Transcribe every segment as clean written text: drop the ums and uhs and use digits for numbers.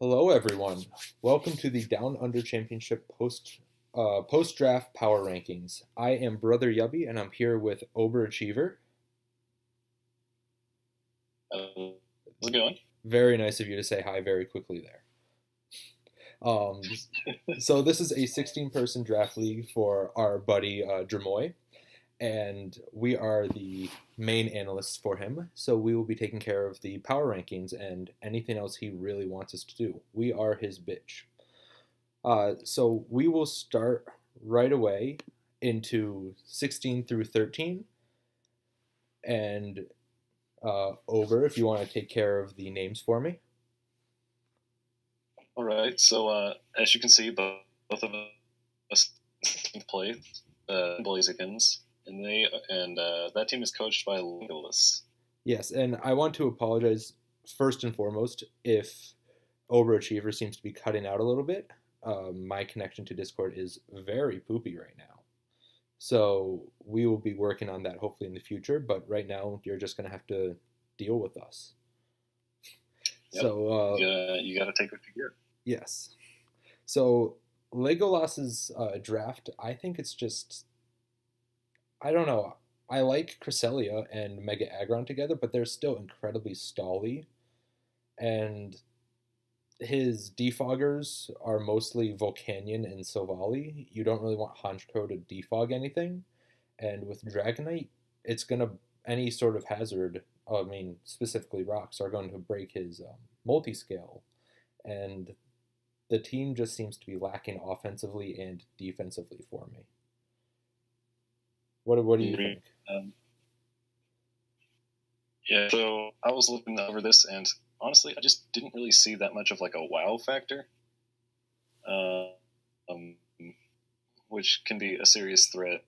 Hello, everyone. Welcome to the Down Under Championship post draft power rankings. I am Brotheryubby, and I'm here with Obrachiever. How's it going? Very nice of you to say hi very quickly there. Um, so this is a 16-person draft league for our buddy Dramoy, and we are the main analysts for him. So we will be taking care of the power rankings and anything else he really wants us to do. We are his bitch. So we will start right away into 16 through 13. And Ober, if you want to take care of the names for me. All right. So as you can see, both of us play Blazekins, and that team is coached by Legolas. Yes, and I want to apologize first and foremost if Overachiever seems to be cutting out a little bit. My connection to Discord is very poopy right now. So we will be working on that hopefully in the future, but right now you're just going to have to deal with us. Yep. So you got to take what you get. Yes. So Legolas's draft, I think it's just, I don't know. I like Cresselia and Mega Aggron together, but they're still incredibly stally. And his defoggers are mostly Volcanion and Silvally. You don't really want Honchkrow to defog anything. And with Dragonite, it's going to, any sort of hazard, specifically rocks, are going to break his multi-scale. And the team just seems to be lacking offensively and defensively for me. What do you think? Yeah, so I was looking over this, and honestly, I just didn't really see that much of like a wow factor, which can be a serious threat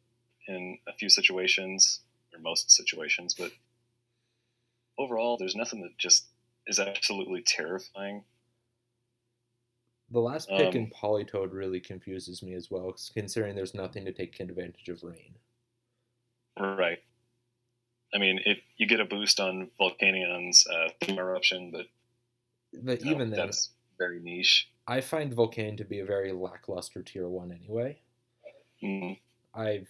in a few situations, or most situations, but overall, there's nothing that just is absolutely terrifying. The last pick in Politoed really confuses me as well, considering there's nothing to take advantage of rain. Right. I mean, you get a boost on Volcanion's eruption, but even then, that's very niche. I find Volcanion to be a very lackluster tier 1 anyway. Mm. I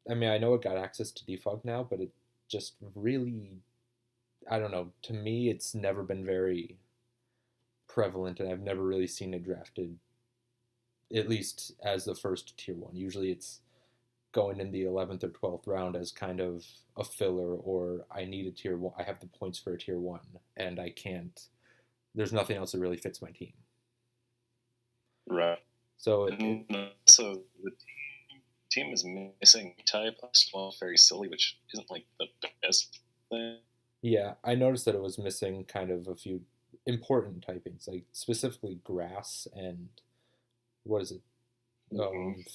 know it got access to defog now, but it just really, I don't know, to me it's never been very prevalent, and I've never really seen it drafted, at least as the first tier 1. Usually it's going in the 11th or 12th round as kind of a filler, or I need a tier 1, I have the points for a tier 1, and I can't, there's nothing else that really fits my team. Right. So the team is missing type. Well, very silly, which isn't like the best thing. Yeah, I noticed that it was missing kind of a few important typings, like specifically grass and what is it?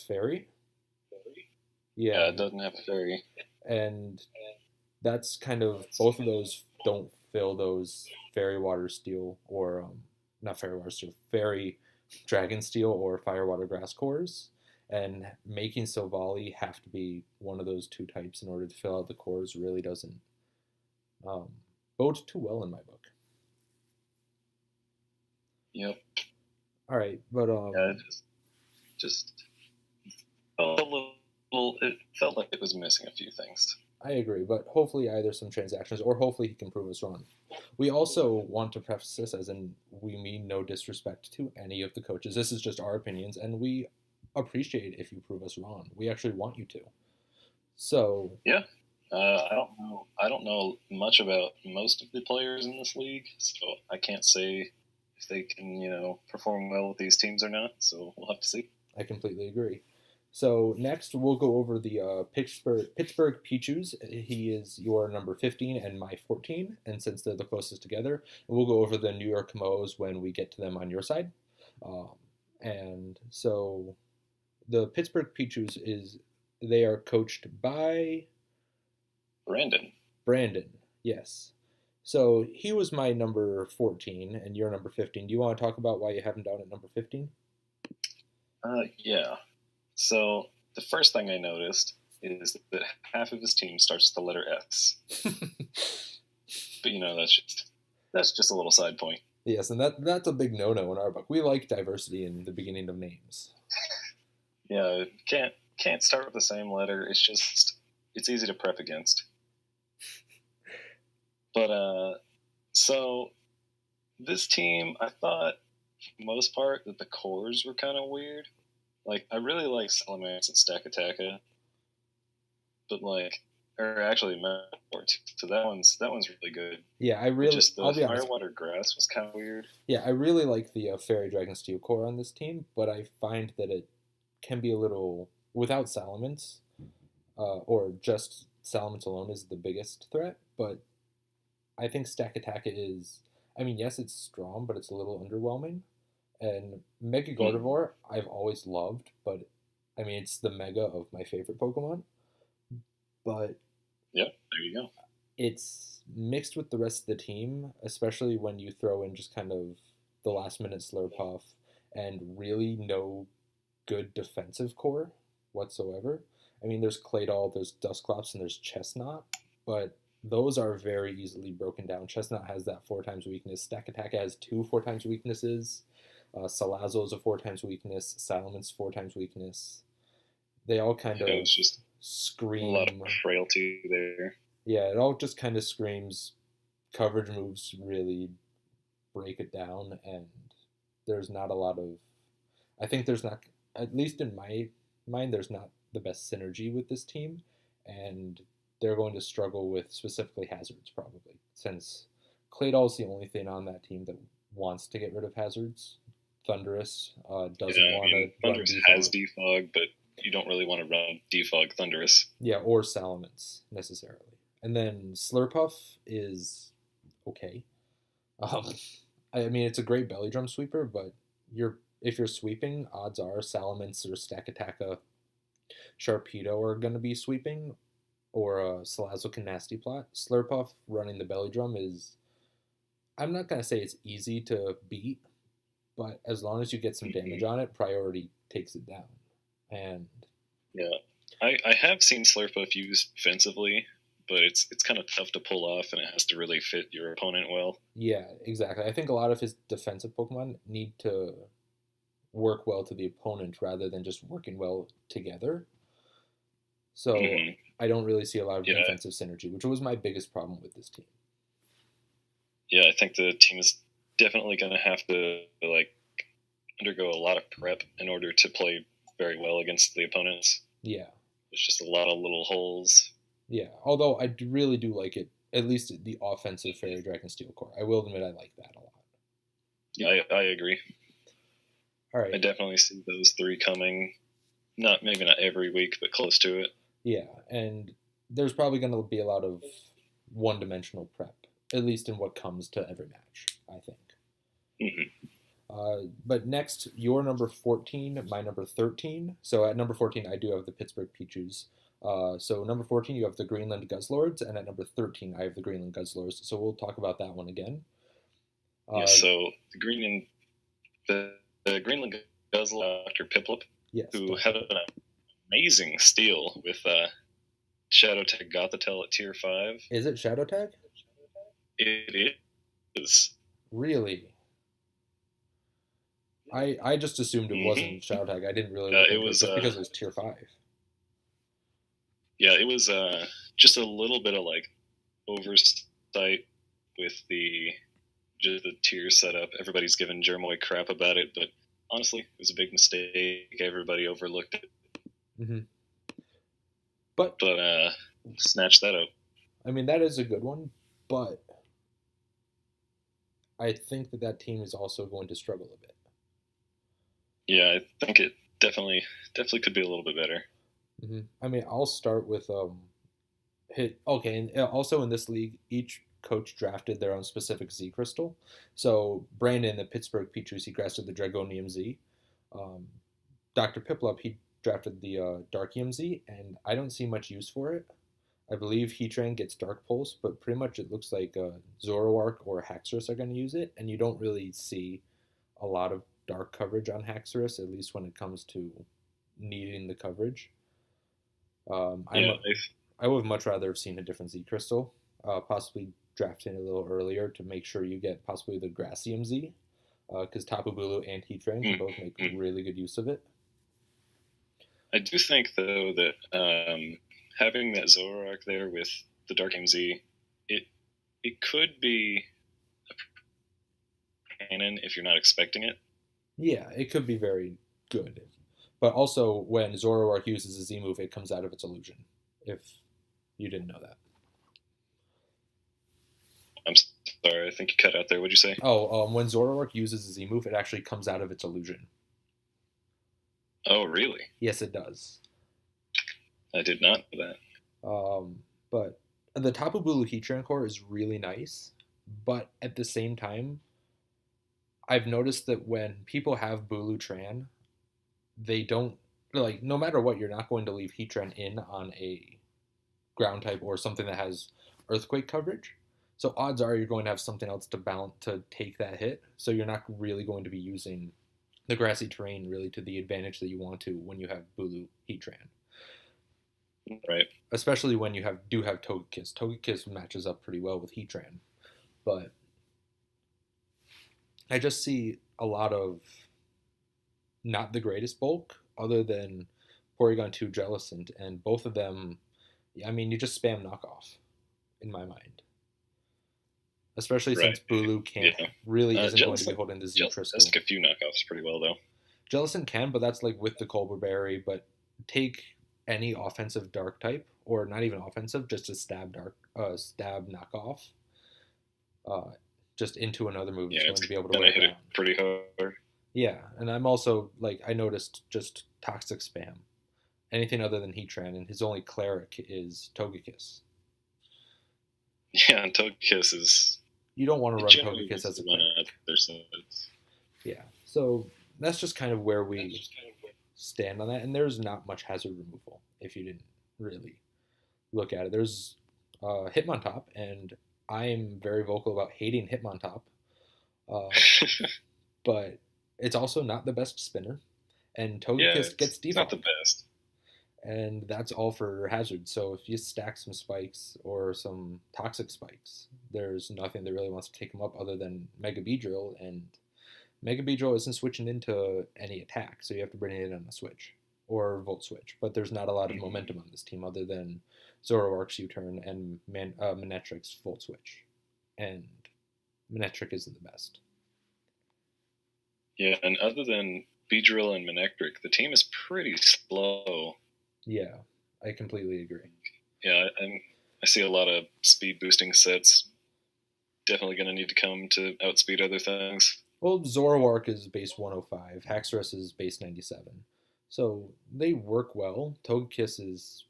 Fairy? Yeah, it doesn't have a fairy. And that's kind of, both of those don't fill those fairy water steel, or not fairy water steel, fairy dragon steel or fire water grass cores. And making Silvally have to be one of those two types in order to fill out the cores really doesn't bode too well in my book. Yep. All right, but yeah, just felt a little. It felt like it was missing a few things. I agree, but hopefully either some transactions or hopefully he can prove us wrong. We also want to preface this as in we mean no disrespect to any of the coaches. This is just our opinions, and we appreciate if you prove us wrong. We actually want you to. So yeah, I don't know much about most of the players in this league, so I can't say if they can perform well with these teams or not. So we'll have to see. I completely agree. So next we'll go over the Pittsburgh Pichus. He is your number 15 and my 14, and since they're the closest together, we'll go over the New York Mo's when we get to them on your side. And so the Pittsburgh Pichus they are coached by Brandon, yes. So he was my number 14 and your number 15. Do you want to talk about why you have him down at number 15? Yeah. So the first thing I noticed is that half of his team starts with the letter S. But that's just a little side point. Yes, and that's a big no-no in our book. We like diversity in the beginning of names. Yeah, can't start with the same letter. It's easy to prep against. But so this team, I thought for the most part that the cores were kind of weird. Like I really like Salamence and Stakataka, but like, or actually Metaphor too. So that one's really good. Yeah, But just I'll the be Fire honest. Water Grass was kind of weird. Yeah, I really like the Fairy Dragon Steel core on this team, but I find that it can be a little without Salamence, or just Salamence alone is the biggest threat. But I think Stack Attack is. I mean, yes, it's strong, but it's a little underwhelming. And Mega Hmm. Gardevoir, I've always loved, but I mean, it's the Mega of my favorite Pokemon. But Yep, there you go. it's mixed with the rest of the team, especially when you throw in just kind of the last minute Slurpuff and really no good defensive core whatsoever. I mean, there's Claydol, there's Dusclops, and there's Chestnut, but those are very easily broken down. Chestnut has that four times weakness. Stack Attack has two four times weaknesses. Salazzle is a four times weakness. Salamence four times weakness. They all kind Yeah, it of was just a lot of scream. frailty there. Yeah, it all just kind of screams coverage moves really break it down, and there's not a lot of. I think there's not, at least in my mind, there's not the best synergy with this team, and they're going to struggle with specifically hazards probably, since Claydol's the only thing on that team that wants to get rid of hazards. Thunderous Yeah, doesn't I want mean to run Thundurus has defog. defog, but you don't really want to run defog Thundurus. Yeah, or Salamence necessarily. And then Slurpuff is okay. Um, I mean, it's a great belly drum sweeper, but you're if you're sweeping, odds are Salamence or Stakataka, Sharpedo are going to be sweeping, or Salazzle can nasty plot. Slurpuff running the belly drum is. I'm not going to say it's easy to beat, but as long as you get some damage Hmm. on it, priority takes it down. And Yeah, I have seen Slurpuff used defensively, but it's kind of tough to pull off, and it has to really fit your opponent well. yeah, exactly. I think a lot of his defensive Pokemon need to work well to the opponent rather than just working well together. So Hmm. I don't really see a lot of Yeah, defensive synergy, which was my biggest problem with this team. yeah, I think the team is definitely going to have to like undergo a lot of prep in order to play very well against the opponents. Yeah, There's just a lot of little holes. yeah. Although really do like it, at least the offensive Fairy Dragon Steel core. I will admit I like that a lot. Yeah, I agree. All I right. definitely see those three coming. Not maybe not every week, but close to it. Yeah, and there's probably going to be a lot of one-dimensional prep, at least in what comes to every match, I think. Hmm. But next, your number 14, my number 13. So at number 14, I do have the Pittsburgh Pichus. So number 14, you have the Greenland Guzzlords, and at number 13, I have the Greenland Guzzlords. So we'll talk about that one again. Yeah, Uh, so the Greenland Guzzler, Dr. Piplup, yes, who Dr. had Pip. an amazing steal with Shadow Tag Gothitelle at tier 5. Is it Shadow Tag? It is. Really? I just assumed it wasn't Mm-hmm. Shadow Tag. I didn't really look It into it was, just because it was tier 5. yeah, it was just a little bit of like oversight with the just the tier setup. Everybody's giving Germoy crap about it, but honestly, it was a big mistake. Everybody overlooked it, Hmm. But, but snatched that up. I mean, that is a good one, but I think that that team is also going to struggle a bit. Yeah, I think it definitely could be a little bit better. I mean, I'll start with hit. Okay, and also in this league, each coach drafted their own specific Z crystal. So Brandon, the Pittsburgh Peaches, he drafted the Dragonium Z. Um, Dr. Piplup, he drafted the Darkium Z, and I don't see much use for it. I believe Heatran gets Dark Pulse, but pretty much it looks like Zoroark or Haxorus are going to use it, and you don't really see a lot of dark coverage on Haxorus, at least when it comes to needing the coverage. Yeah, I would have much rather have seen a different Z crystal, possibly drafting a little earlier to make sure you get possibly the Gracium Z, because Tapu Bulu and Heatran can both make really good use of it. I do think, though, that having that Zoroark there with the Dark MZ, it could be a cannon if you're not expecting it. Yeah, it could be very good. But also, when Zoroark uses a Z move, it comes out of its illusion, if you didn't know that. I'm sorry, I think you cut out there. What'd you say? When Zoroark uses a Z move, it actually comes out of its illusion. Oh, really? Yes, it does. I did not know that. But the Tapu Bulu Heatran core is really nice, but at the same time, I've noticed that when people have Bulu Tran, they don't, like, no matter what, you're not going to leave Heatran in on a ground type or something that has earthquake coverage. So odds are you're going to have something else to take that hit. So you're not really going to be using the grassy terrain really to the advantage that you want to when you have Bulu Heatran. Right. Especially when you do have Togekiss. Togekiss matches up pretty well with Heatran. But I just see a lot of not the greatest bulk other than Porygon 2 Jellicent, and both of them, I mean, you just spam knockoff in my mind. Especially since Bulu isn't going to be holding the Z Crystal. Does take a few knockoffs pretty well, though. Jellicent can, but that's like with the Colbur Berry. But take any offensive dark type, or not even offensive, just a stab knockoff, just into another move. Yeah, it's going to be able to hit it pretty hard. Yeah, and I'm also, like, I noticed just toxic spam. Anything other than Heatran, and his only cleric is Togekiss. Yeah, and Togekiss is... You don't want to run Togekiss as a cleric. Yeah, so that's just kind of where we stand on that, and there's not much hazard removal if you didn't really look at it. There's Hitmontop, and I'm very vocal about hating Hitmontop, but it's also not the best spinner, and Togekiss gets default. It's not the best. And that's all for hazard. So if you stack some spikes or some toxic spikes, there's nothing that really wants to take them up other than Mega Beedrill, and Mega Beedrill isn't switching into any attack, so you have to bring it in on a switch or Volt Switch. But there's not a lot of momentum on this team other than Zoroark's U-turn and Manectric's Volt Switch. And Manectric isn't the best. Yeah, and other than Beedrill and Manectric, the team is pretty slow. Yeah, I completely agree. Yeah, I see a lot of speed boosting sets. Definitely going to need to come to outspeed other things. Well, Zoroark is base 105. Haxorus is base 97. So they work well. Togekiss is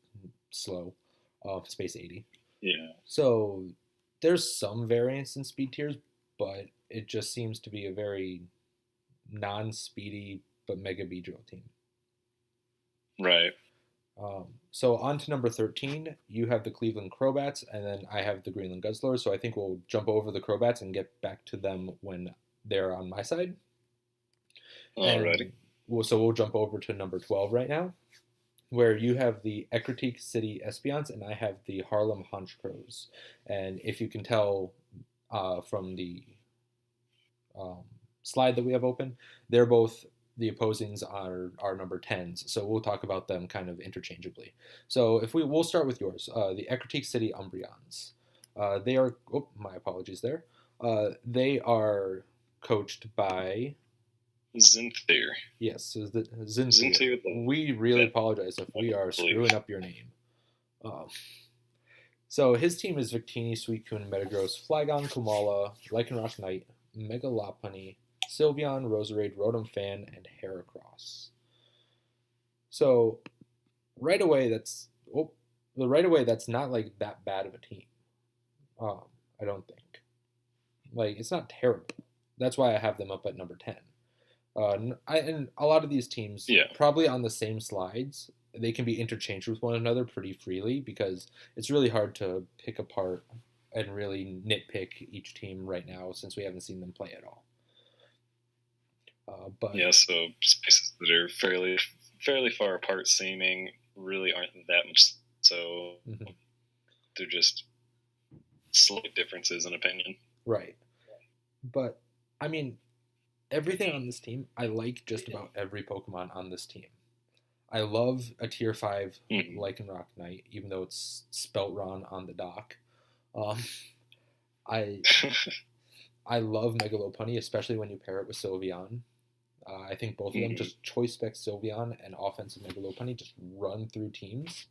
slow. It's base 80. Yeah. So there's some variance in speed tiers, but it just seems to be a very non-speedy but Mega Beedrill team. Right. So on to number 13, you have the Cleveland Crowbats, and then I have the Greenland Guzzlers. So I think we'll jump over the Crowbats and get back to them when they're on my side. Alrighty. So we'll jump over to number 12 right now, where you have the Ecruteak City Espeons, and I have the Harlem Honchcrows. And if you can tell from the slide that we have open, they're both... The opposings are number 10s, so we'll talk about them kind of interchangeably. So we'll start with yours, the Ecruteak City Umbreons. They are, my apologies there. They are coached by... Zinthir. Yes, so Zinthir. We really apologize if we are screwing up your name. So his team is Victini, Suicune, Metagross, Flygon, Komala, Lycanroc Knight, Mega Lopunny, Sylveon, Roserade, Rotom Fan, and Heracross. So right away, that's not like that bad of a team. I don't think. Like, it's not terrible. That's why I have them up at number 10. And a lot of these teams, probably on the same slides, they can be interchanged with one another pretty freely because it's really hard to pick apart and really nitpick each team right now since we haven't seen them play at all. So spaces that are fairly far apart seeming really aren't that much. So they're just slight differences in opinion. Right. But, I mean, everything on this team, I like just about every Pokemon on this team. I love a tier 5 Lycanroc Knight, even though it's spelt wrong on the dock. I I love Megalopunny, especially when you pair it with Sylveon. I think both of them, just choice spec Sylveon and offensive Megalopunny, just run through teams.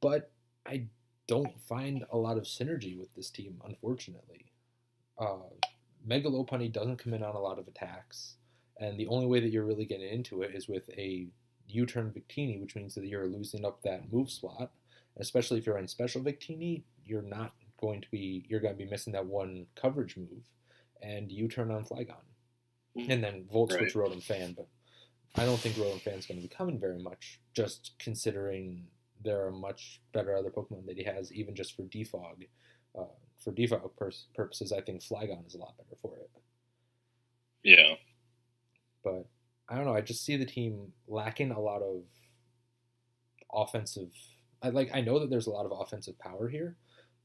But I don't find a lot of synergy with this team, unfortunately. Megalopunny doesn't come in on a lot of attacks, and the only way that you're really getting into it is with a U-turn Victini, which means that you're losing up that move slot. Especially if you're in special Victini, you're going to be missing that one coverage move, and U-turn on Flygon. And then Volt Switch Rotom Fan, but I don't think Rotom Fan's going to be coming very much, just considering there are much better other Pokemon that he has, even just for defog. For defog purposes, I think Flygon is a lot better for it. Yeah. But, I don't know, I just see the team lacking a lot of offensive... I know that there's a lot of offensive power here,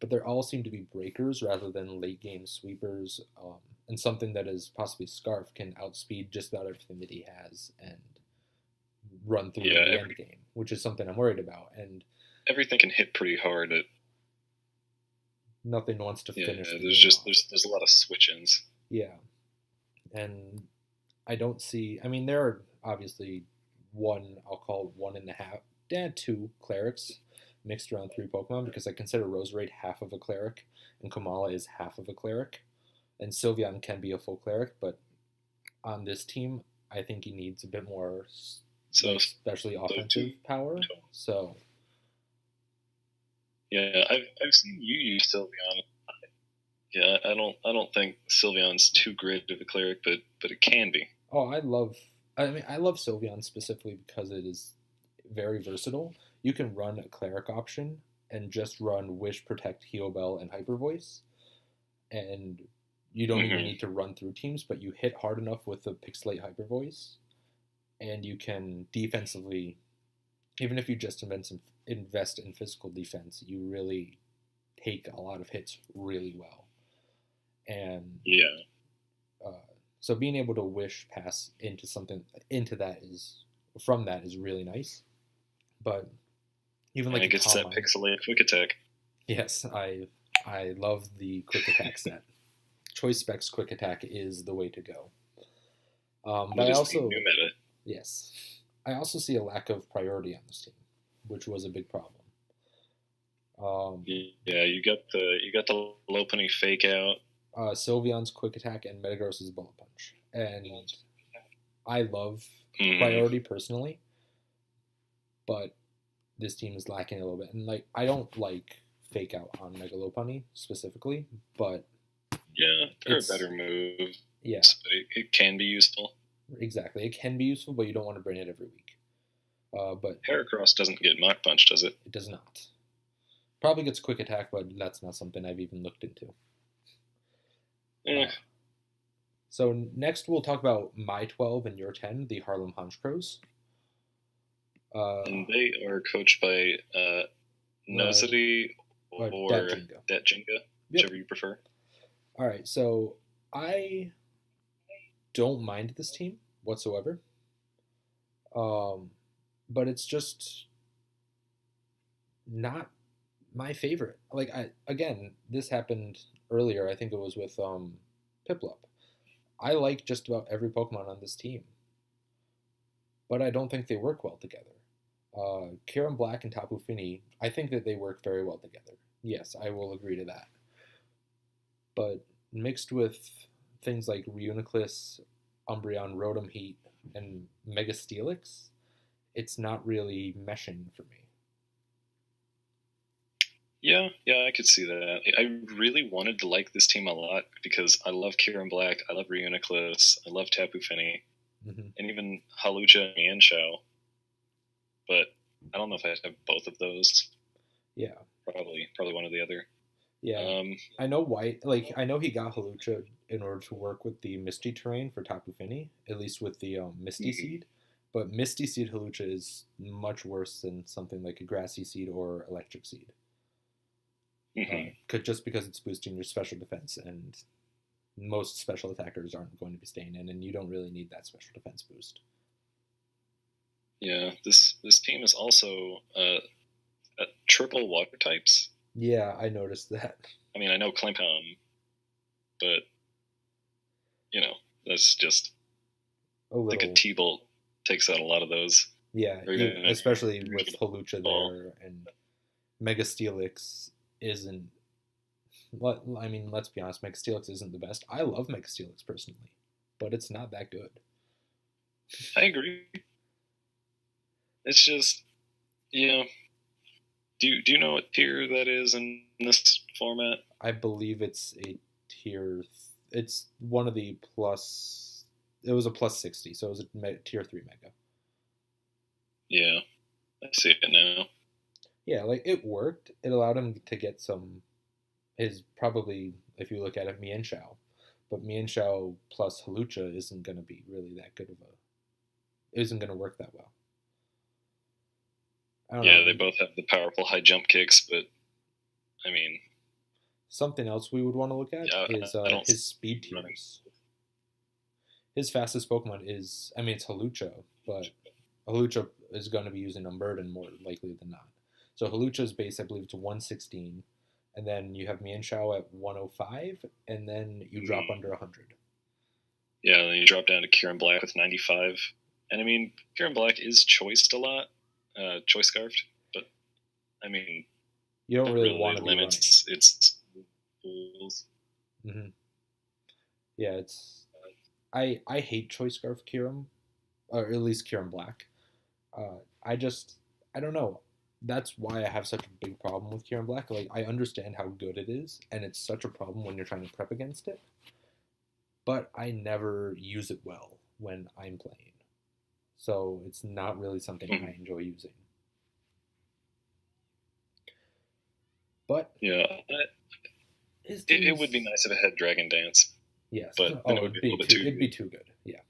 but they all seem to be breakers rather than late-game sweepers, and something that is possibly Scarf can outspeed just about everything that he has and run through the end game, which is something I'm worried about. And everything can hit pretty hard. Nothing wants to finish. There's a lot of switch-ins. Yeah, and I don't see. I mean, there are obviously I'll call 1.5, 2 clerics mixed around 3 Pokemon, because I consider Roserade half of a cleric and Komala is half of a cleric. And Sylveon can be a full cleric, but on this team, I think he needs a bit more, especially offensive power. So, yeah, I've seen you use Sylveon. Yeah, I don't think Sylveon's too great of a cleric, but it can be. Oh, I love Sylveon specifically because it is very versatile. You can run a cleric option and just run Wish, Protect, Heal Bell, and Hyper Voice, and you don't even need to run through teams, but you hit hard enough with the Pixelate Hyper Voice, and you can defensively, even if you just invest in physical defense, you really take a lot of hits really well. And so being able to Wish pass from that is really nice. But even and it gets that Pixelate Quick Attack. Yes, I love the Quick Attack set. Choice Specs Quick Attack is the way to go. But I also new meta. Yes, I also see a lack of priority on this team, which was a big problem. Yeah, you got the Lopunny Fake Out, Sylveon's Quick Attack, and Metagross's Bullet Punch, and I love priority personally, but this team is lacking a little bit. And I don't like Fake Out on Megalopunny specifically, but yeah, they're a better move. Yeah, but it can be useful. Exactly, it can be useful, but you don't want to bring it every week. But Heracross doesn't get Mach Punch, does it? It does not. Probably gets Quick Attack, but that's not something I've even looked into. So next we'll talk about my 12 and your 10, the Harlem Honchkrows. And they are coached by Nosity or Datjinga, whichever you prefer. All right, so I don't mind this team whatsoever. But it's just not my favorite. Again, this happened earlier. I think it was with Piplup. I like just about every Pokemon on this team, but I don't think they work well together. Kieran Black and Tapu Fini, I think that they work very well together. Yes, I will agree to that. But mixed with things like Reuniclus, Umbreon, Rotom Heat, and Mega Steelix, it's not really meshing for me. Yeah, I could see that. I really wanted to like this team a lot because I love Kieran Black, I love Reuniclus, I love Tapu Fini, and even Hawlucha and Mienshao. But I don't know if I have both of those. Yeah. Probably one or the other. Yeah. I know I know he got Hawlucha in order to work with the Misty terrain for Tapu Fini, at least with the Misty Seed. But Misty Seed Hawlucha is much worse than something like a Grassy Seed or Electric Seed. Hmm. just because it's boosting your special defense, and most special attackers aren't going to be staying in, and you don't really need that special defense boost. Yeah, this team is also triple water types. Yeah, I noticed that. I mean, I know Klinkon, but that's just A I think a little. T-bolt takes out a lot, of those. Yeah, Or even especially with Halucha ball. there, and Mega Steelix isn't. I mean, let's be honest, Mega Steelix isn't the best. I love Mega Steelix personally, but it's not that good. I agree. It's just, yeah. Do you know what tier that is in this format? I believe it's a tier. It's one of the plus. It was a plus 60, so it was a tier 3 mega. Yeah, I see it now. Yeah, like it worked. It allowed him to get some. His probably, if you look at it, Mian Shao. But Mian Shao plus Halucha isn't going to be really that good of a. Isn't going to work that well. I don't know. They both have the powerful high jump kicks, but I mean, something else we would want to look at is his speed tiers. Running. His fastest Pokemon is, I mean, it's Halucha, but Halucha is going to be using Unburden more likely than not. So Halucha's base, I believe, it's 116, and then you have Mienshao at 105, and then you drop under 100. Yeah, then you drop down to Kieran Black with 95. And I mean, Kieran Black is choiced a lot, choice scarfed, but I mean, you don't really want to limits its rules. Mm-hmm. Yeah, it's. I hate choice scarf Kieran, or at least Kieran Black. I don't know. That's why I have such a big problem with Kieran Black. Like, I understand how good it is, and it's such a problem when you're trying to prep against it. But I never use it well when I'm playing. So it's not really something I enjoy using. But yeah, it would be nice if it had Dragon Dance. Yes, but it would be it'd be too good. Yeah,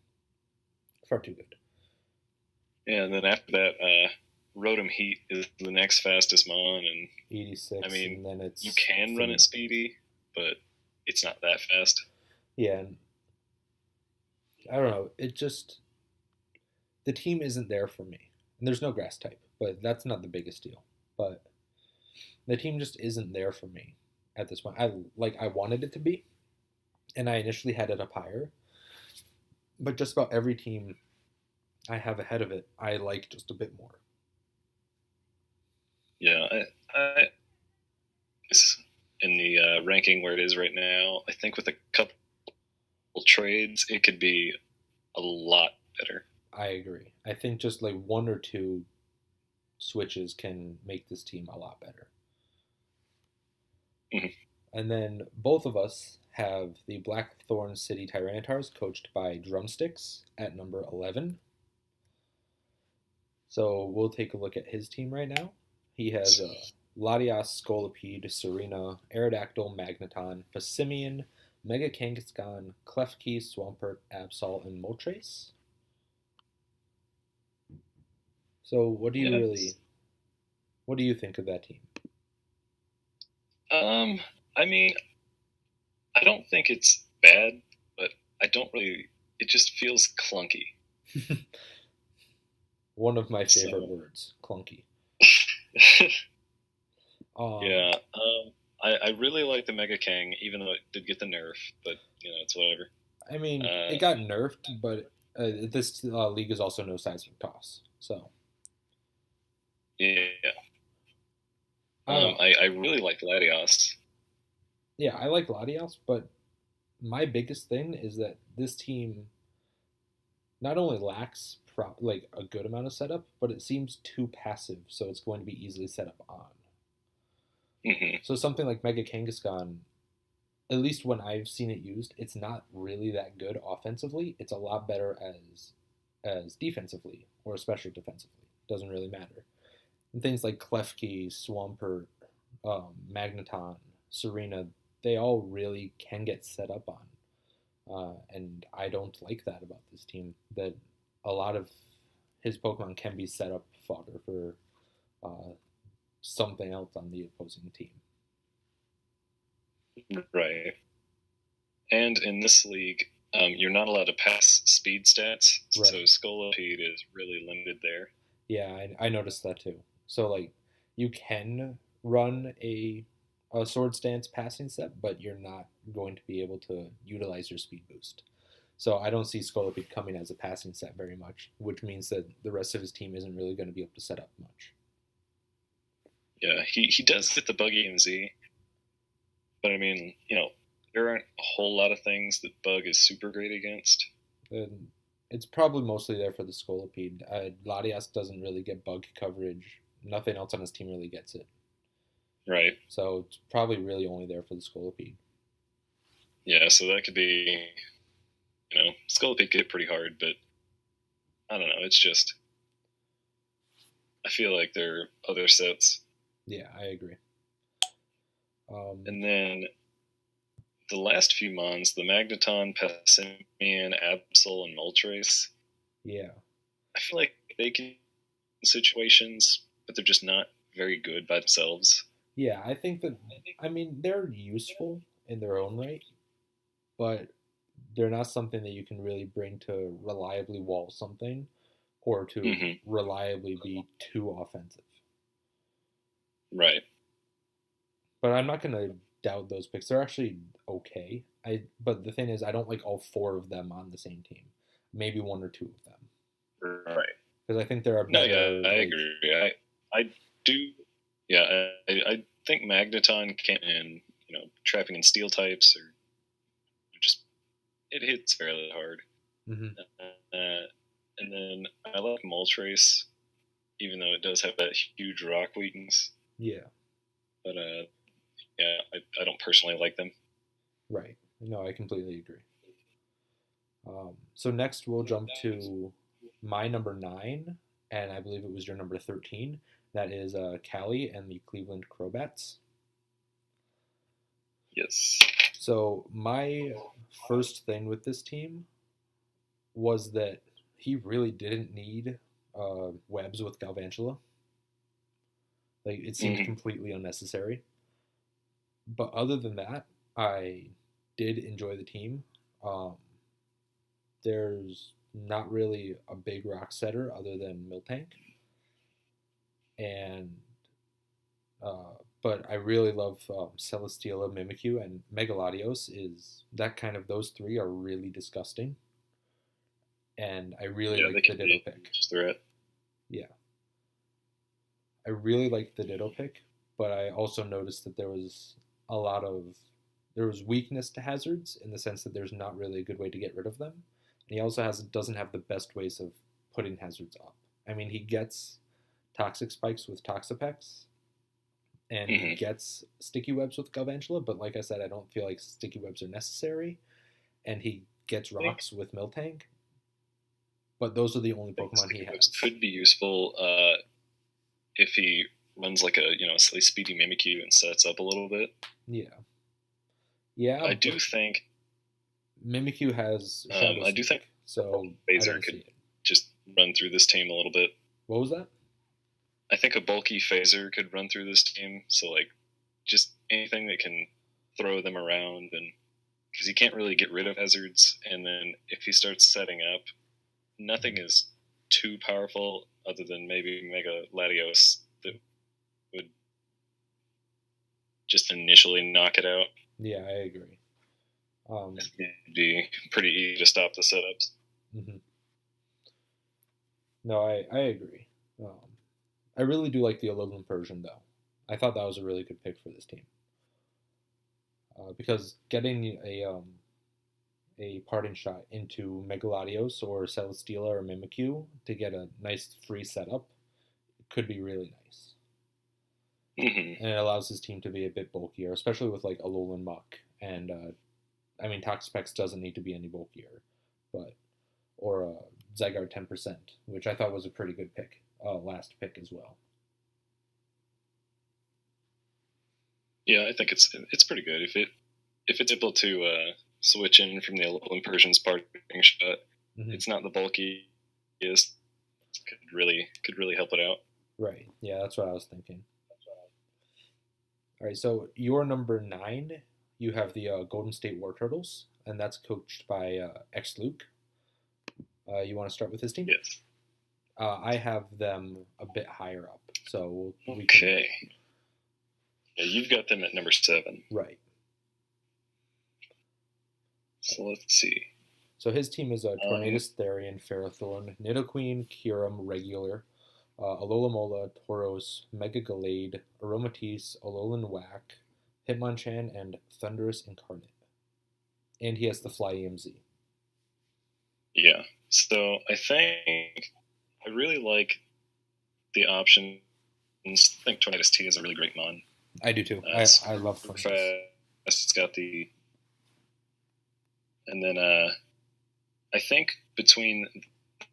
far too good. Yeah, and then after that, Rotom Heat is the next fastest mon, and 86. I mean, and then it's you can run it speedy, but it's not that fast. Yeah, and I don't know. It just the team isn't there for me, and there's no grass type, but that's not the biggest deal. But the team just isn't there for me at this point. I wanted it to be, and I initially had it up higher, but just about every team I have ahead of it, I like just a bit more. Yeah, I it's in the ranking where it is right now. I think with a couple trades, it could be a lot better. I agree. I think just like one or two switches can make this team a lot better. Mm-hmm. And then both of us have the Blackthorn City Tyrannitars, coached by Drumsticks, at number 11. So we'll take a look at his team right now. He has Latias, Scolipede, Serena, Aerodactyl, Magneton, Passimian, Mega Kangaskhan, Klefki, Swampert, Absol, and Moltres. So what do you think of that team? I mean, I don't think it's bad, but it just feels clunky. One of my favorite words, clunky. Yeah, I really like the Mega Kang, even though it did get the nerf, but it's whatever. I mean, it got nerfed, but this league is also no seismic toss, so. Yeah. I really like Latias. Yeah, I like Latias, but my biggest thing is that this team not only lacks a good amount of setup, but it seems too passive, so it's going to be easily set up on. Mm-hmm. So something like Mega Kangaskhan, at least when I've seen it used, it's not really that good offensively. It's a lot better as defensively, or especially defensively. Doesn't really matter. And things like Klefki, Swampert, Magneton, Serena, they all really can get set up on. And I don't like that about this team, that a lot of his Pokemon can be set up fodder for something else on the opposing team. Right. And in this league, you're not allowed to pass speed stats, so Right. Scolopede is really limited there. Yeah, I noticed that too. So like you can run a sword stance passing set, but you're not going to be able to utilize your speed boost. So I don't see Scolopede coming as a passing set very much, which means that the rest of his team isn't really going to be able to set up much. Yeah, he does get the Buggy and Z, but I mean, there aren't a whole lot of things that Bug is super great against. And it's probably mostly there for the Scolopede. Latias doesn't really get bug coverage. Nothing else on his team really gets it. Right. So it's probably really only there for the Scolopede. Yeah, so that could be, Scolopede get pretty hard, but I don't know. It's just, I feel like there are other sets. Yeah, I agree. And then the last few Mons, the Magneton, Passimian, Absol, and Moltres. Yeah. I feel like they can situations, but they're just not very good by themselves. Yeah, I think that, I mean, they're useful in their own right, but they're not something that you can really bring to reliably wall something or to Mm-hmm. reliably be too offensive. Right. But I'm not going to doubt those picks. They're actually okay. But the thing is, I don't like all four of them on the same team. Maybe one or two of them. Right. Because I think there are No, better. yeah, I agree. I do. Yeah, I think Magneton can, and trapping in steel types or just it hits fairly hard. Mm-hmm. And then I like Moltres, even though it does have that huge rock weakness. Yeah. But yeah, I don't personally like them. Right. No, I completely agree. So next we'll jump to my number 9, and I believe it was your number 13. That is Callie and the Cleveland Crowbats. Yes. So my first thing with this team was that he really didn't need webs with Galvantula. Like it seemed Mm-hmm. completely unnecessary. But other than that, I did enjoy the team. Um, there's not really a big rock setter other than Miltank, and but I really love Celesteela, Mimikyu, and Megaladios. Is that kind of those three are really disgusting, and I really Yeah, they like the can Ditto be pick. just threat. Yeah, I really like the Ditto pick, but I also noticed that a lot of there was weakness to hazards in the sense that there's not really a good way to get rid of them. And he also doesn't have the best ways of putting hazards up. I mean, he gets toxic spikes with Toxapex, and he Mm-hmm. gets sticky webs with Galvantula, but like I said, I don't feel like sticky webs are necessary. And he gets I think rocks with Miltank, but those are the only I think Pokemon he sticky webs has. could be useful if he runs like a slightly speedy Mimikyu and sets up a little bit. Yeah, yeah, I but do think Mimikyu has Shadow I do think Sneak, so I Phaser don't see could it. just run through this team a little bit. What was that? I think a bulky Phaser could run through this team. So like just anything that can throw them around, and because he can't really get rid of hazards, and then if he starts setting up, nothing is too powerful other than maybe Mega Latios that would just initially knock it out. Yeah, I agree. It'd be pretty easy to stop the setups. Mm-hmm. No, I agree. Um, I really do like the Alolan Persian, though. I thought that was a really good pick for this team because getting a parting shot into Megaladios or Celesteela or Mimikyu to get a nice free setup could be really nice. Mm-hmm. And it allows his team to be a bit bulkier, especially with like Alolan Muck. And I mean, Toxapex doesn't need to be any bulkier, but or Zygarde 10%, which I thought was a pretty good pick, last pick as well. Yeah, I think it's pretty good if it's able to switch in from the Alolan Persian's parting shot. Mm-hmm. It's not the bulkiest. Could really help it out. Right. Yeah, that's what I was thinking. All right. So your number 9, You have the Golden State War Turtles, and that's coached by ex Luke. You want to start with his team? Yes. I have them a bit higher up, so we can. Okay. Yeah, you've got them at number 7. Right. So let's see. So his team is Tornadus, Therian, Ferrothorn, Nidoqueen, Kyurem, Regular, Alola Tauros, Mega Gallade, Aromatisse, Alolan Whack, Hitmonchan, and Thunderous Incarnate. And he has the Fly EMZ. Yeah. So I think I really like the options. I think Tornadus T is a really great mon. I do too. I love Tornadus. Fast. It's got the... And then I think between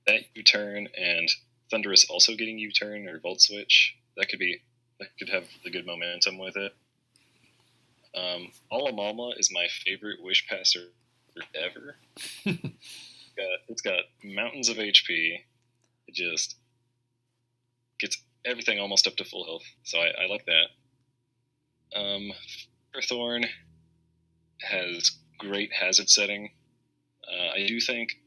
that U-turn and Thunderous also getting U-turn or Volt Switch, that could have the good momentum with it. Alamalma is my favorite Wish Passer ever. It's got mountains of HP. It just gets everything almost up to full health, so I like that. Ferrothorn has great hazard setting. I do think,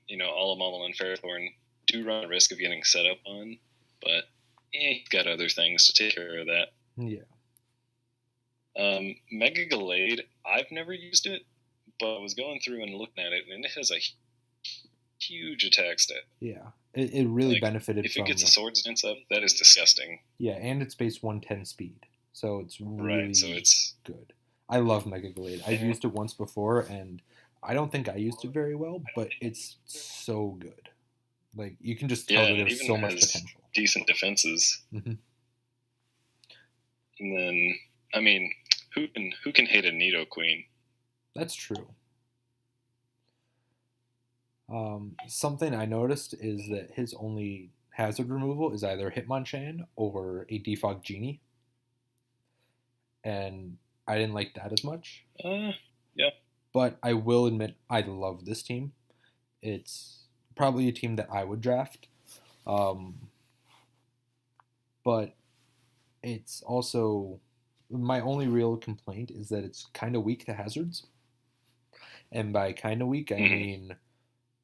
Alamalma and Ferrothorn do run a risk of getting set up on, but he's got other things to take care of that. Yeah. Mega Gallade, I've never used it, but I was going through and looking at it, and it has a huge attack stat. Yeah, it really benefited if from... it gets a Swords Dance up, that is disgusting. Yeah, and it's base 110 speed, so it's really right, so it's good. I love Mega Gallade. I've used it once before, and I don't think I used it very well, but it's so good. Like, you can just tell that there's so much potential. Decent defenses. Mm-hmm. And then, I mean, who can hate a Nidoqueen? That's true. Something I noticed is that his only hazard removal is either Hitmonchan or a Defog Genie. And I didn't like that as much. Yeah. But I will admit I love this team. It's probably a team that I would draft. But it's also... My only real complaint is that it's kind of weak to hazards. And by kind of weak, I mean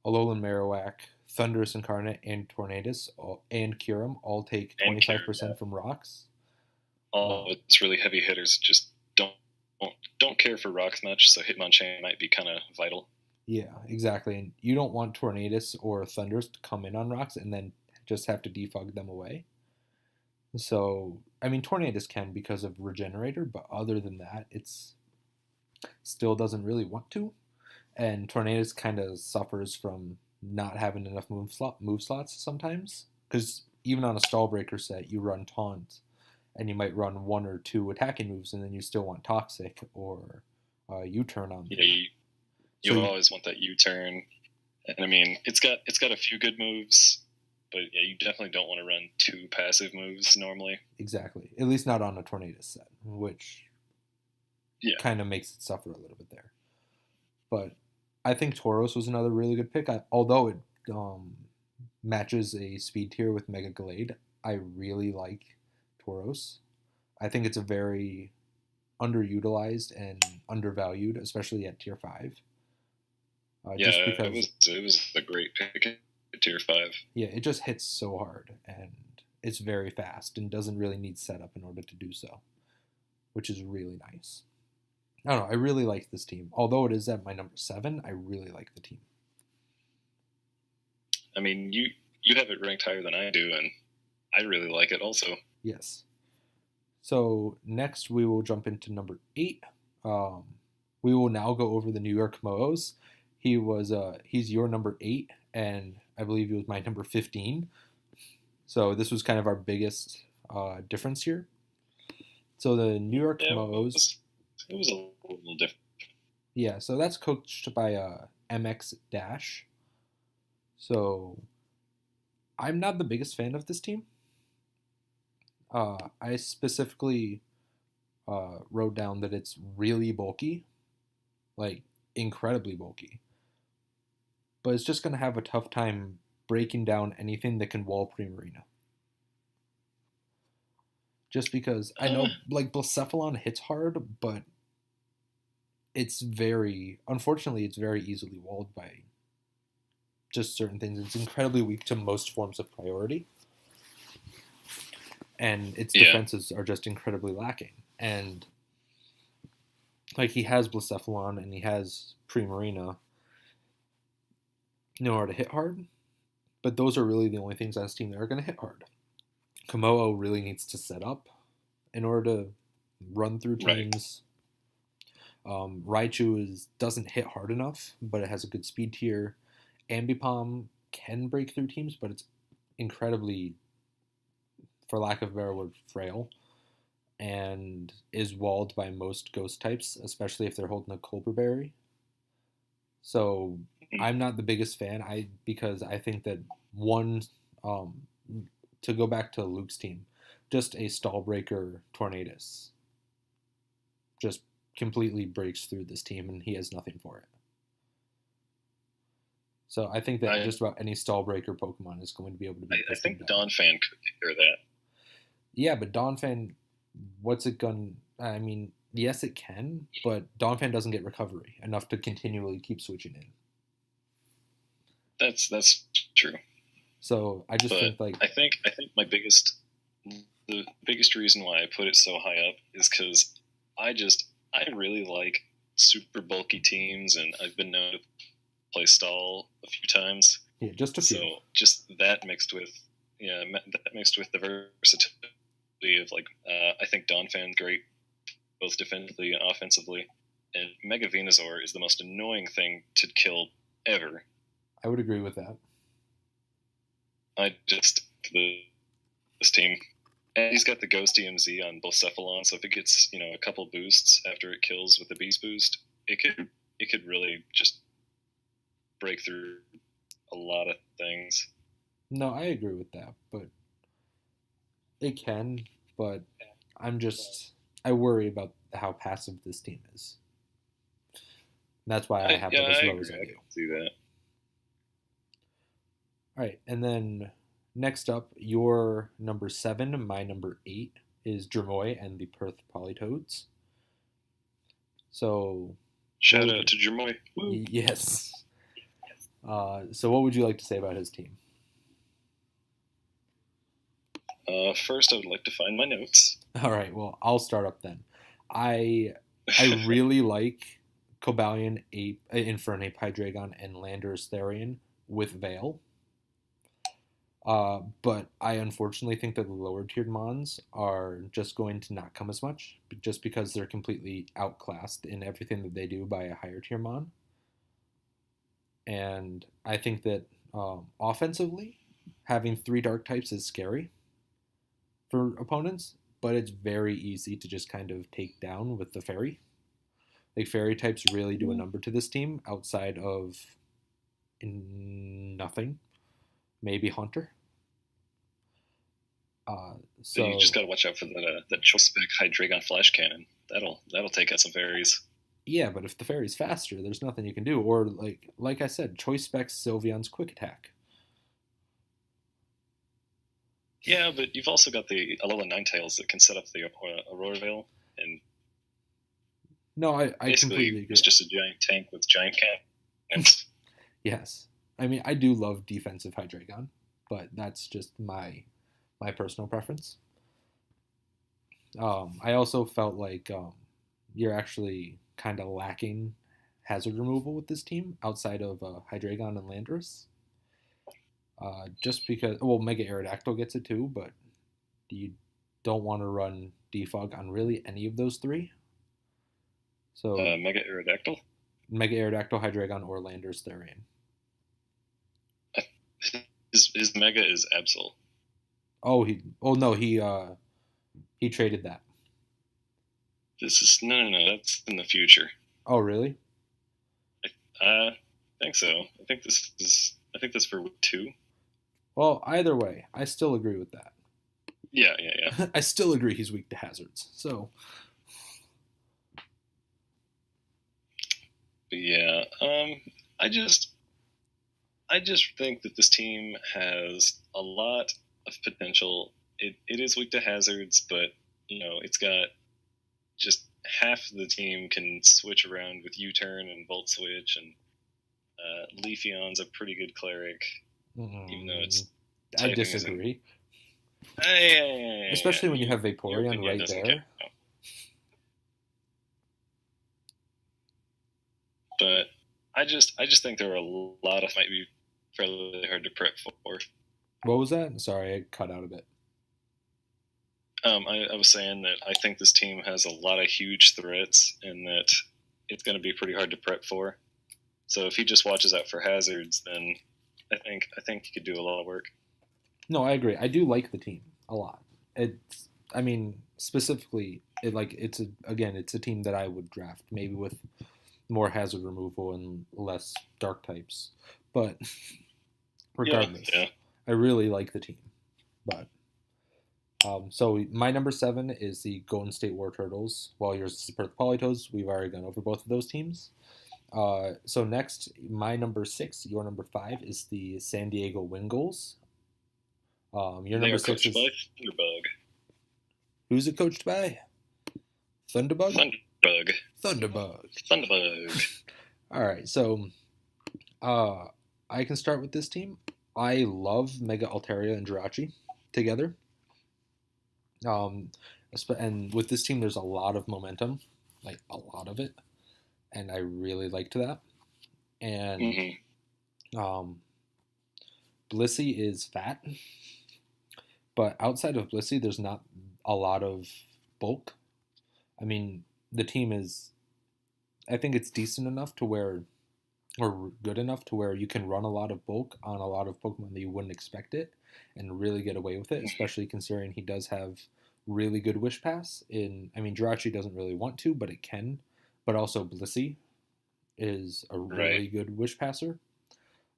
Alolan Marowak, Thunderous Incarnate, and Tornadus, and Kyurem all take 25% from rocks. It's really heavy hitters. Just don't care for rocks much, so Hitmonchan might be kind of vital. Yeah, exactly. And you don't want Tornadus or Thunderous to come in on rocks and then just have to defog them away. So, I mean, Tornadus can because of Regenerator, but other than that, it's still doesn't really want to. And Tornadus kind of suffers from not having enough move slots sometimes. Because even on a Stall Breaker set, you run Taunt, and you might run 1 or 2 attacking moves, and then you still want Toxic or U-turn on them. Yeah, you always want that U-turn. And I mean, it's got a few good moves, but yeah, you definitely don't want to run 2 passive moves normally. Exactly. At least not on a Tornadus set, which kind of makes it suffer a little bit there. But I think Tauros was another really good pick. Although it matches a speed tier with Mega Gallade, I really like Tauros. I think it's a very underutilized and undervalued, especially at tier 5. Just because it was a great pick at tier 5. Yeah, it just hits so hard, and it's very fast, and doesn't really need setup in order to do so, which is really nice. I don't know, I really like this team. Although it is at my number 7, I really like the team. I mean, you have it ranked higher than I do, and I really like it also. Yes. So next we will jump into number 8. We will now go over the New York Moos. He's your number 8, and I believe he was my number 15. So this was kind of our biggest difference here. So the New York Moos... It was a little different. Yeah, so that's coached by MX Dash. So I'm not the biggest fan of this team. I specifically wrote down that it's really bulky, like incredibly bulky. But it's just going to have a tough time breaking down anything that can wall Primarina. Just because I know, like, Blacephalon hits hard, but unfortunately, it's very easily walled by just certain things. It's incredibly weak to most forms of priority, and its Yeah. defenses are just incredibly lacking. And like he has Blacephalon and he has Primarina in order to hit hard, but those are really the only things on his team that are going to hit hard. Komodo really needs to set up in order to run through teams. Right. Raichu doesn't hit hard enough, but it has a good speed tier. Ambipom can break through teams, but it's incredibly, for lack of a better word, frail, and is walled by most ghost types, especially if they're holding a Cobra Berry. So I'm not the biggest fan. Because I think that to go back to Luke's team, just a Stallbreaker Tornadus just completely breaks through this team, and he has nothing for it. So I think that just about any Stallbreaker Pokemon is going to be able to beat this. I think Donphan could hear that. Yeah, but Donphan, what's it going to... I mean, yes, it can, but Donphan doesn't get recovery enough to continually keep switching in. That's true. So I just think like I think the biggest reason why I put it so high up is because I really like super bulky teams, and I've been known to play stall a few times. Yeah, just a few. So just that mixed with the versatility of like I think Donphan's great both defensively and offensively, and Mega Venusaur is the most annoying thing to kill ever. I would agree with that. This team, and he's got the Ghost EMZ on Blacephalon, so if it gets a couple boosts after it kills with the Beast Boost, it could really just break through a lot of things. No, I agree with that, but it can. But I worry about how passive this team is. And that's why I have it as low as I do. I can see that. All right, and then next up, your number 7, my number 8 is Jermoy and the Perth Polytoads. So, shout out to Jermoy. Yes. So, what would you like to say about his team? First, I would like to find my notes. All right. Well, I'll start up then. I really like Cobalion, Infernape, Hydreigon, and Landorus Therian with Veil. But I unfortunately think that the lower tiered Mons are just going to not come as much, just because they're completely outclassed in everything that they do by a higher tier Mon. And I think that offensively, having 3 dark types is scary for opponents, but it's very easy to just kind of take down with the fairy. Like, fairy types really do a number to this team outside of nothing. Maybe Haunter. So you just gotta watch out for that Choice Spec Hydreigon Flash Cannon. That'll take out some fairies. Yeah, but if the fairy's faster, there's nothing you can do. Or like I said, Choice Spec Sylveon's Quick Attack. Yeah, but you've also got the Alola Ninetales that can set up the Aurora Veil, and no, I completely agree. It's just a giant tank with giant cannons. Yes, I mean I do love defensive Hydreigon, but that's just my personal preference. I also felt like you're actually kind of lacking hazard removal with this team outside of Hydreigon and Landorus. Just because, Mega Aerodactyl gets it too, but you don't want to run Defog on really any of those 3. So Mega Aerodactyl, Hydreigon, or Landorus Therian. His Mega is Absol. He traded that. This is no. That's in the future. Oh, really? I think so. I think this for week 2. Well, either way, I still agree with that. Yeah. I still agree he's weak to hazards. So. But yeah, I just think that this team has a lot of potential. It is weak to hazards, but it's got just half the team can switch around with U-turn and Volt Switch, and Leafeon's a pretty good cleric, even though it's I disagree. Yeah. Especially when you have Vaporeon right there. No. But I just think there are a lot of might be fairly hard to prep for. What was that? Sorry, I cut out a bit. I was saying that I think this team has a lot of huge threats, and that it's going to be pretty hard to prep for. So if he just watches out for hazards, then I think he could do a lot of work. No, I agree. I do like the team a lot. Specifically, it's a team that I would draft, maybe with more hazard removal and less dark types. But regardless, I really like the team. But so my number 7 is the Golden State War Turtles, while yours is the Perth Politoes. We've already gone over both of those teams. So next, my number 6, your number 5 is the San Diego Wingulls. Your number 6 is by Thunderbug. Who's it coached by? Thunderbug? Thunderbug. All right, so I can start with this team. I love Mega Altaria and Jirachi together. And with this team, there's a lot of momentum, like a lot of it, and I really liked that. And Blissey is fat, but outside of Blissey, there's not a lot of bulk. I mean, the team is, I think it's decent enough to where, or good enough to where you can run a lot of bulk on a lot of Pokemon that you wouldn't expect it and really get away with it, especially considering he does have really good Wish Pass. Jirachi doesn't really want to, but it can. But also Blissey is a really good Wish Passer.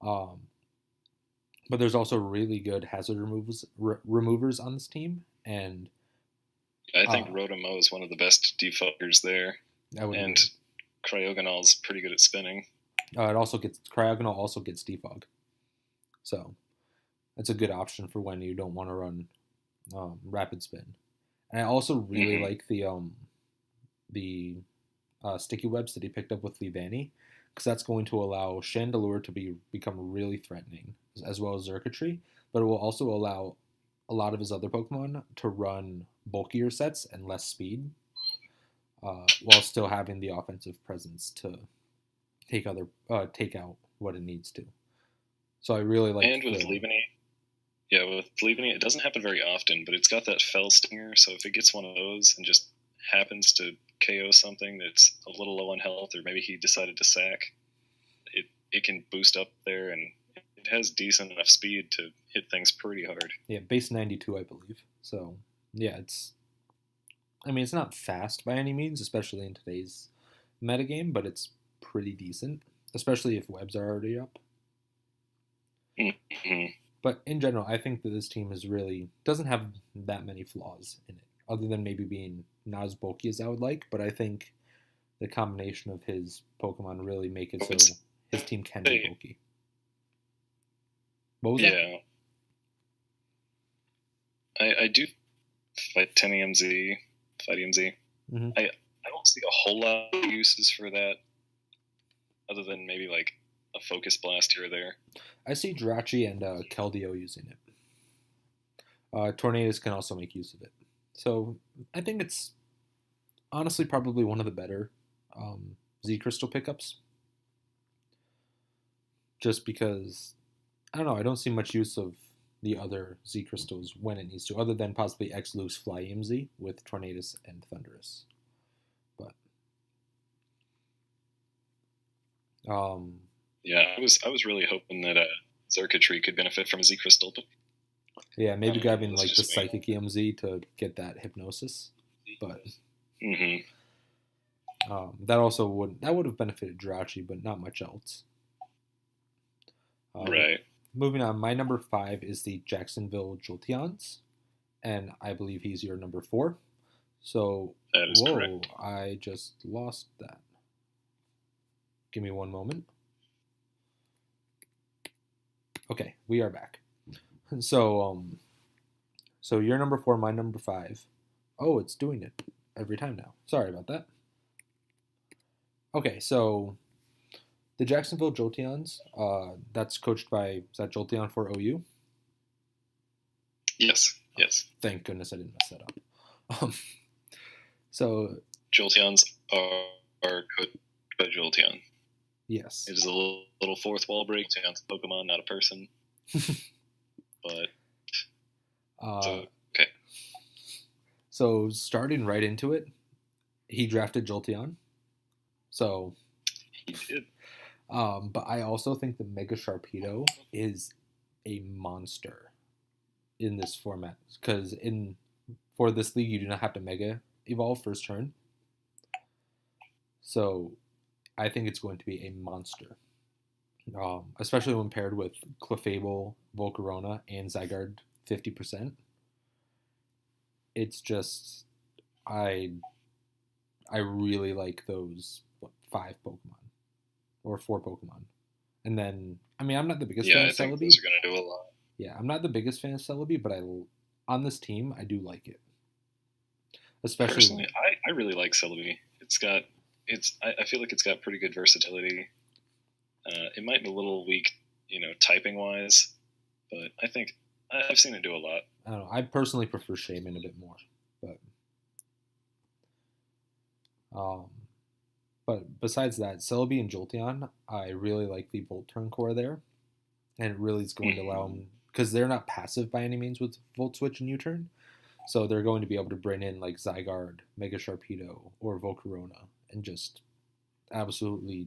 But there's also really good hazard removers on this team, and I think Rotom is one of the best defoggers there, and Cryogonal's pretty good at spinning. Cryogonal also gets defog, so that's a good option for when you don't want to run rapid spin. And I also really like the sticky webs that he picked up with Leavanny, because that's going to allow Chandelure to become really threatening, as well as Xurkitree, but it will also allow a lot of his other Pokemon to run bulkier sets and less speed, while still having the offensive presence to take out what it needs to. So I really like. And with Leavanny, it doesn't happen very often, but it's got that Fell Stinger, so if it gets one of those and just happens to KO something that's a little low on health, or maybe he decided to sack, it can boost up there, and it has decent enough speed to hit things pretty hard. Yeah, base 92, I believe. So, yeah, it's not fast by any means, especially in today's metagame, but it's pretty decent, especially if webs are already up. But in general, I think that this team doesn't have that many flaws in it, other than maybe being not as bulky as I would like, but I think the combination of his Pokemon really make it so his team can be bulky. What was that? I do fight 10 EMZ, fight EMZ. I don't see a whole lot of uses for that, other than maybe like a Focus Blast here or there. I see Jirachi and Keldeo using it. Tornadus can also make use of it. So I think it's honestly probably one of the better Z Crystal pickups. Just because, I don't know, I don't see much use of the other Z Crystals when it needs to, other than possibly X-Loose Fly EMZ with Tornadus and Thundurus. But yeah, I was really hoping that Xurkitree could benefit from a Z Crystal. But yeah, maybe grabbing like the Psychic EMZ to get that Hypnosis. But that would have benefited Jirachi, but not much else. Right. Moving on, my number 5 is the Jacksonville Jolteons, and I believe he's your number 4. So, that is correct. I just lost that. Give me one moment. Okay, we are back. So you're number 4, my number 5. Oh, it's doing it every time now. Sorry about that. Okay, so the Jacksonville Jolteons, that's coached by, is that Jolteon for OU? Yes, yes. Thank goodness I didn't mess that up. So, Jolteons are coached by Jolteon. yes. It is a little fourth wall break. Jolteon's a Pokemon, not a person. But okay. So starting right into it, he drafted Jolteon. So he did. But I also think the Mega Sharpedo is a monster in this format because for this league you do not have to Mega Evolve first turn. So I think it's going to be a monster, especially when paired with Clefable, Volcarona, and Zygarde 50%. It's just I really like those 5 Pokemon or 4 Pokemon. And then, I mean, I'm not the biggest fan of Celebi. Celebi. Those are going to do a lot. Yeah, I'm not the biggest fan of Celebi, but on this team, I do like it. Especially personally, I really like Celebi. I feel like it's got pretty good versatility. It might be a little weak, typing wise, but I think I've seen it do a lot. I don't know. I personally prefer Shaman a bit more, but besides that, Celebi and Jolteon, I really like the Volt Turn core there, and it really is going to allow them because they're not passive by any means with Volt Switch and U-Turn, so they're going to be able to bring in like Zygarde, Mega Sharpedo, or Volcarona and just absolutely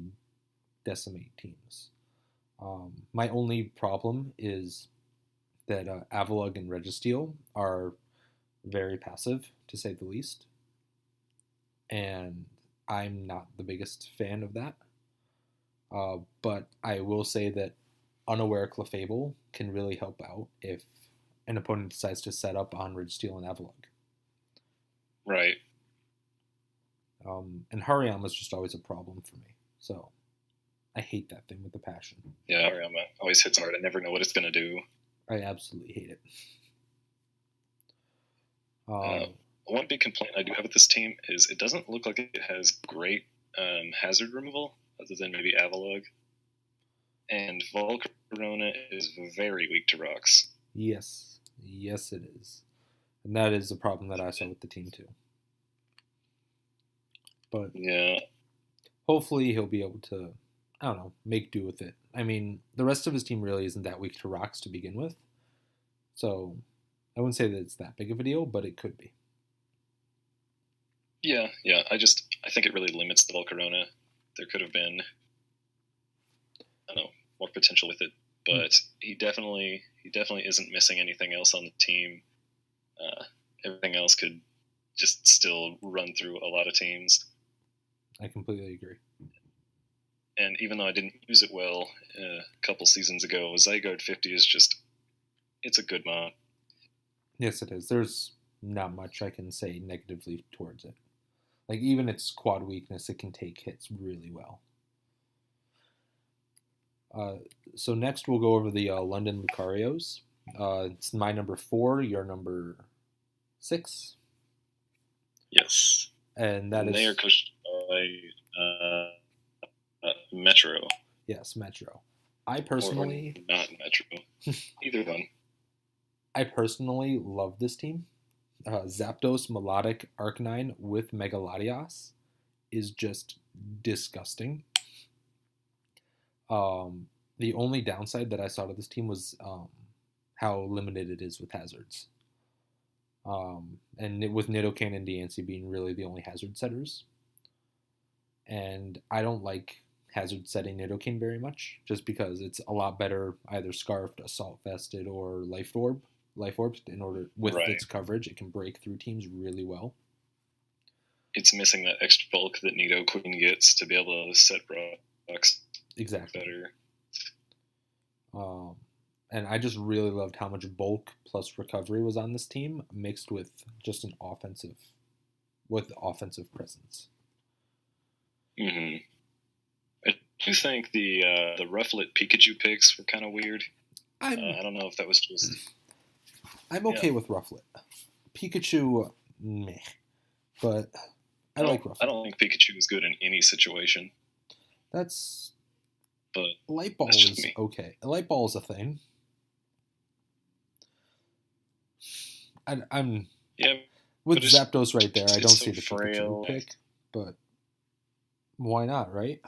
decimate teams. My only problem is that Avalugg and Registeel are very passive, to say the least. And I'm not the biggest fan of that. But I will say that Unaware Clefable can really help out if an opponent decides to set up on Registeel and Avalugg. Right. And Hariyama is just always a problem for me. So I hate that thing with a passion. Yeah, Hariyama always hits hard. I never know what it's going to do. I absolutely hate it. One big complaint I do have with this team is it doesn't look like it has great hazard removal, other than maybe Avalugg. And Volcarona is very weak to rocks. Yes, it is. And that is a problem that I saw with the team too. But yeah, hopefully he'll be able to, I don't know, make do with it. I mean, the rest of his team really isn't that weak to rocks to begin with. So I wouldn't say that it's that big of a deal, but it could be. Yeah. I think it really limits the Volcarona. There could have been, I don't know, more potential with it, but he definitely isn't missing anything else on the team. Everything else could just still run through a lot of teams. I completely agree. And even though I didn't use it well a couple seasons ago, Zygarde 50 is it's a good mod. Yes, it is. There's not much I can say negatively towards it. Like, even its quad weakness, it can take hits really well. So next we'll go over the London Lucarios. It's my number 4, your number 6. Yes. And they are coached by Metro. Yes, Metro. I personally... Or not Metro. Either one. I personally love this team. Zapdos Melodic Arcanine with Mega Latias is just disgusting. The only downside that I saw to this team was how limited it is with hazards. And with Nidoking and Diancie being really the only hazard setters. And I don't like hazard setting Nidoking very much, just because it's a lot better either Scarfed, Assault Vested, or Life Orbed. In order with its coverage, it can break through teams really well. It's missing that extra bulk that Nidoqueen gets to be able to set rocks exactly better. And I just really loved how much bulk plus recovery was on this team, mixed with just offensive presence. Mm-hmm. I do think the Rufflet Pikachu picks were kind of weird. I don't know if that was just... I'm okay with Rufflet. Pikachu, meh. But I like I Rufflet. don't think Pikachu is good in any situation. That's But Light Ball that's just is me. okay. A Light Ball is a thing. I'm Yeah, with but Zapdos right there. I don't it's so see the Pikachu frail. pick, but why not, right?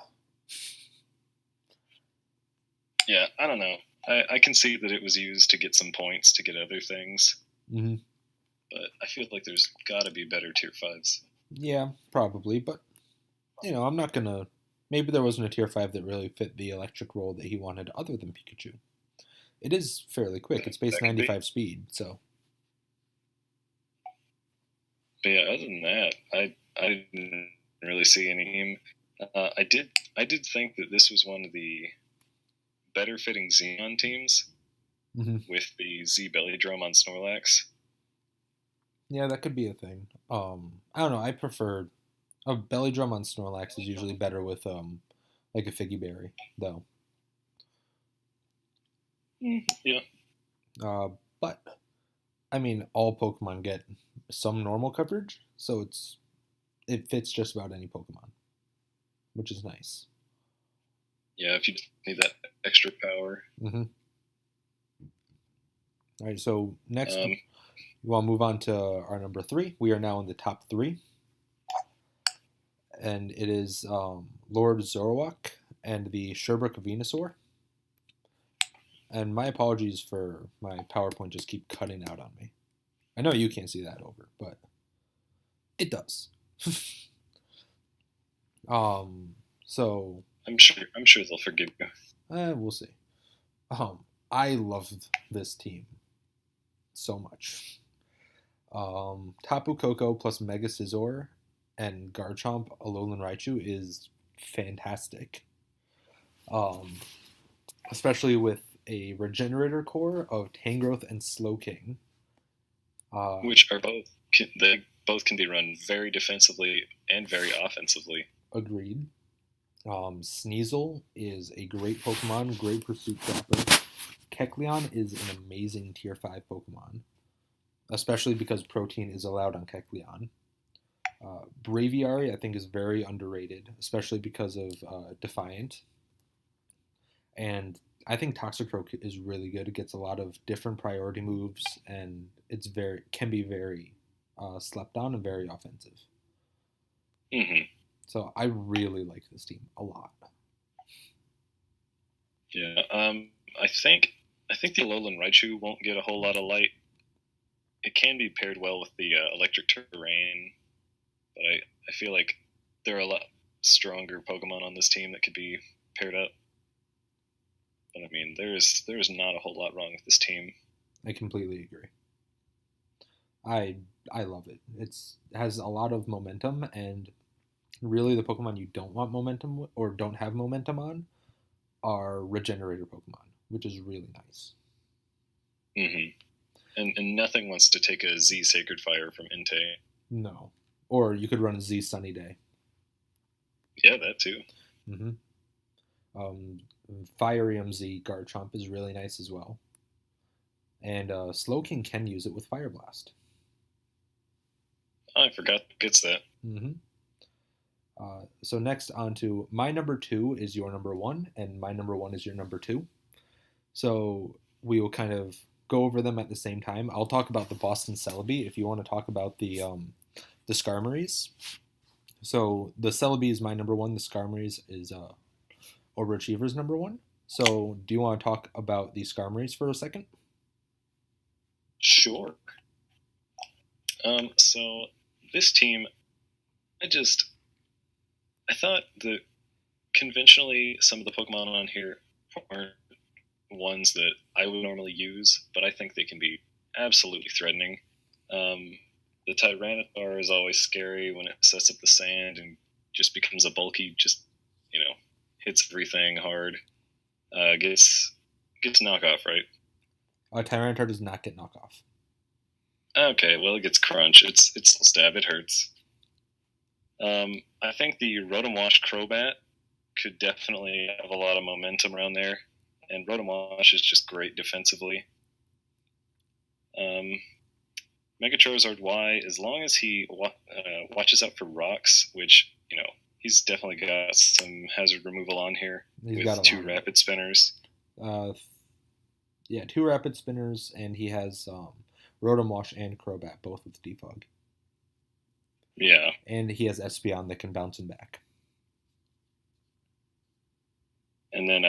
Yeah, I don't know. I can see that it was used to get some points to get other things, Mm-hmm. but I feel like there's got to be better tier 5s. Yeah, probably, but I'm not gonna. Maybe there wasn't a tier 5 that really fit the electric role that he wanted other than Pikachu. It is fairly quick. It's base That could be. 95 speed, so. But yeah, other than that, I didn't really see any team. I did think that this was one of the better fitting Xeon teams Mm-hmm. with the Z Belly Drum on Snorlax. Yeah, that could be a thing. I don't know. I prefer a belly drum on Snorlax is usually better with like a Figgy Berry, though. Yeah. But I mean, all Pokemon get some normal coverage, so it fits just about any Pokemon, which is nice. Yeah, if you need that extra power. Mm-hmm. All right, so next, Um, we want to move on to our number 3. We are now in the top 3, and it is Lord Zoroark and the Sherbrook Venusaur. And my apologies for my PowerPoint just keep cutting out on me. I know you can't see that over, but it does. So I'm sure they'll forgive you. we'll see. I loved this team so much. Tapu Koko plus Mega Scizor and Garchomp Alolan Raichu is fantastic. Especially with a Regenerator core of Tangrowth and Slowking. Which are they both can be run very defensively and very offensively. Agreed. Sneasel is a great Pokemon, great Pursuit Trapper. Kecleon is an amazing Tier 5 Pokemon, especially because Protein is allowed on Kecleon. Braviary, I think, is very underrated, especially because of Defiant. And I think Toxicroak is really good. It gets a lot of different priority moves, and can be very slept on and very offensive. Mm-hmm. So I really like this team a lot. Yeah. I think the Alolan Raichu won't get a whole lot of light. It can be paired well with the electric terrain, but I feel like there are a lot stronger Pokemon on this team that could be paired up. But I mean, there is not a whole lot wrong with this team. I completely agree. I love it. It has a lot of momentum, and really the Pokemon you don't want momentum or don't have momentum on are Regenerator Pokemon, which is really nice. Mm-hmm. And nothing wants to take a Z Sacred Fire from Entei. No. Or you could run a Z Sunny Day. Yeah, that too. Mm-hmm. Fire Z Garchomp is really nice as well. And Slowking can use it with Fire Blast. I forgot gets that. Mm-hmm. So next on to my number 2 is your number 1, and my number 1 is your number 2. So we will kind of go over them at the same time. I'll talk about the Boston Celebi if you want to talk about the Skarmories. So the Celebi is my number 1. The Skarmories is Obrachiever's number 1. So do you want to talk about the Skarmories for a second? Sure. So this team, I thought that conventionally some of the Pokemon on here aren't ones that I would normally use, but I think they can be absolutely threatening. The Tyranitar is always scary when it sets up the sand and just becomes a bulky, hits everything hard. Gets knockoff, right? Tyranitar does not get knockoff. Okay, well, it gets crunch. It's stab. It hurts. I think the Rotom-Wash Crobat could definitely have a lot of momentum around there, and Rotom-Wash is just great defensively. Mega Charizard Y, as long as he watches out for rocks, which, he's definitely got some hazard removal on here with 2 rapid spinners. Yeah, 2 rapid spinners, and he has Rotom Wash and Crobat, both with Defog. Yeah. And he has Espeon that can bounce him back. And then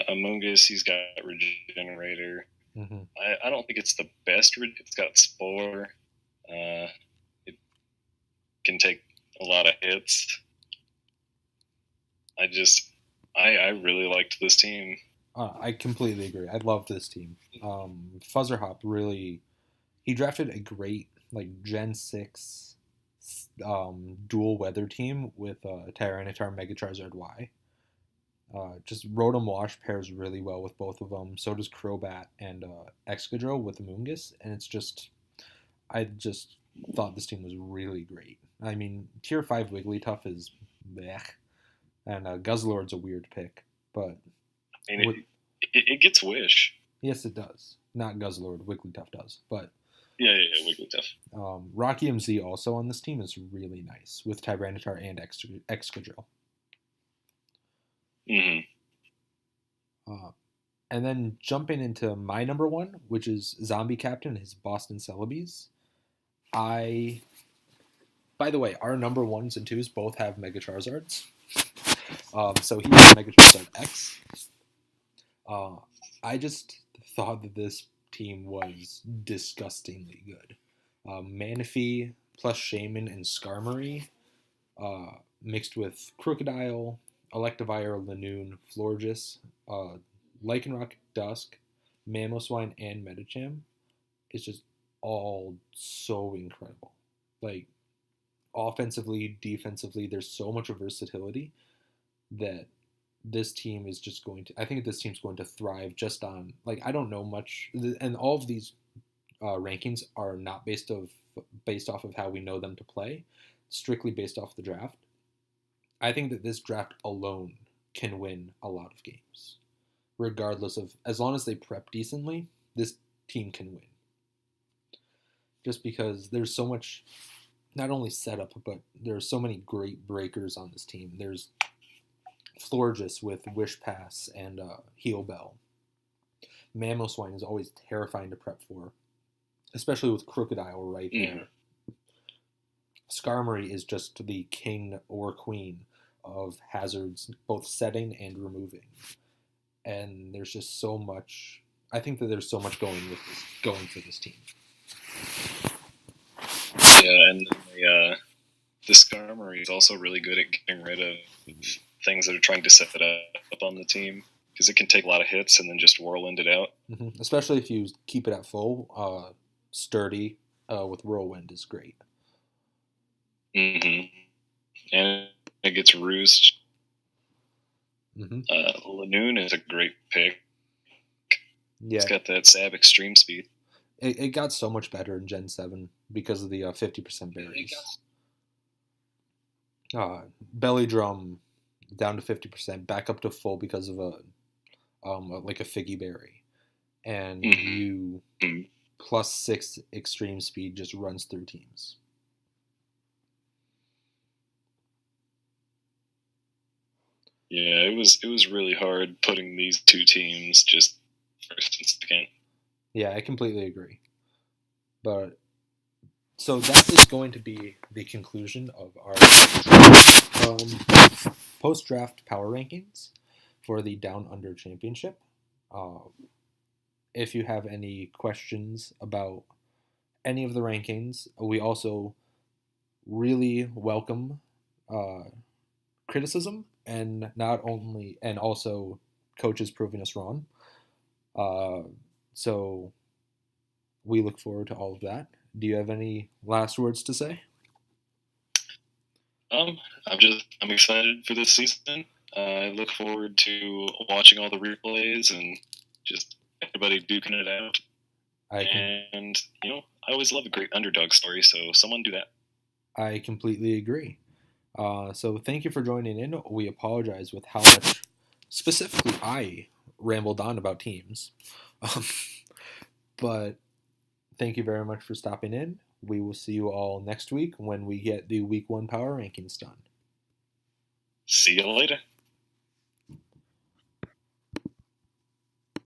Amoonguss, he's got Regenerator. Mm-hmm. I don't think it's the best. It's got Spore. It can take a lot of hits. I really liked this team. I completely agree. I love this team. Fuzzerhop really, he drafted a great Gen 6 dual weather team with Tyranitar, Mega Charizard Y. Just Rotom Wash pairs really well with both of them. So does Crobat and Excadrill with Amoonguss. And I just thought this team was really great. I mean, Tier 5 Wigglytuff is blech. And Guzzlord's a weird pick. But I mean, it gets Wish. Yes, it does. Not Guzzlord. Wigglytuff does. But yeah, Wigglytuff. Rocky MZ also on this team is really nice with Tyranitar and Excadrill. Mm-hmm. And then jumping into my number 1, which is Zombie Captain, his Boston Celebes. By the way, our number 1s and 2s both have Mega Charizards. So he has Mega Charizard X. I just thought that this team was disgustingly good. Manaphy plus Shaman and Skarmory mixed with Crocodile, Electivire, Lanoon, Florges, Lycanroc, Dusk, Mamoswine, and Medicham. It's just all so incredible. Offensively, defensively, there's so much versatility that this team is just going to, I think this team's going to thrive just on, I don't know much, and all of these rankings are not based off of how we know them to play, strictly based off the draft. I think that this draft alone can win a lot of games. Regardless of, as long as they prep decently, this team can win. Just because there's so much, not only setup, but there's so many great breakers on this team. There's Florges with Wish Pass and Heal Bell. Mamoswine is always terrifying to prep for, especially with Crocodile right there. Skarmory is just the king or queen of hazards, both setting and removing. And there's just so much. I think that there's so much going for this team. Yeah, and the Skarmory is also really good at getting rid of things that are trying to set it up on the team, because it can take a lot of hits and then just whirlwind it out. Mm-hmm. Especially if you keep it at full. Sturdy with Whirlwind is great. Mm-hmm. And it gets Roost. Mm-hmm. Lanoon is a great pick. Yeah. It's got that Sab extreme speed. It got so much better in Gen 7 because of the 50% berries. Belly Drum down to 50%, back up to full because of a Figgy Berry. And you plus 6 extreme speed just runs through teams. Yeah, it was really hard putting these two teams just first and second. Yeah, I completely agree. But so that is going to be the conclusion of our post-draft power rankings for the Down Under Championship. If you have any questions about any of the rankings, we also really welcome criticism, and also coaches proving us wrong. So we look forward to all of that. Do you have any last words to say? I'm excited for this season. I look forward to watching all the replays and just everybody duking it out. I always love a great underdog story, so someone do that. I completely agree. So thank you for joining in. We apologize with how much specifically I rambled on about teams. But thank you very much for stopping in. we will see you all next week when we get the week 1 power rankings done. See you later.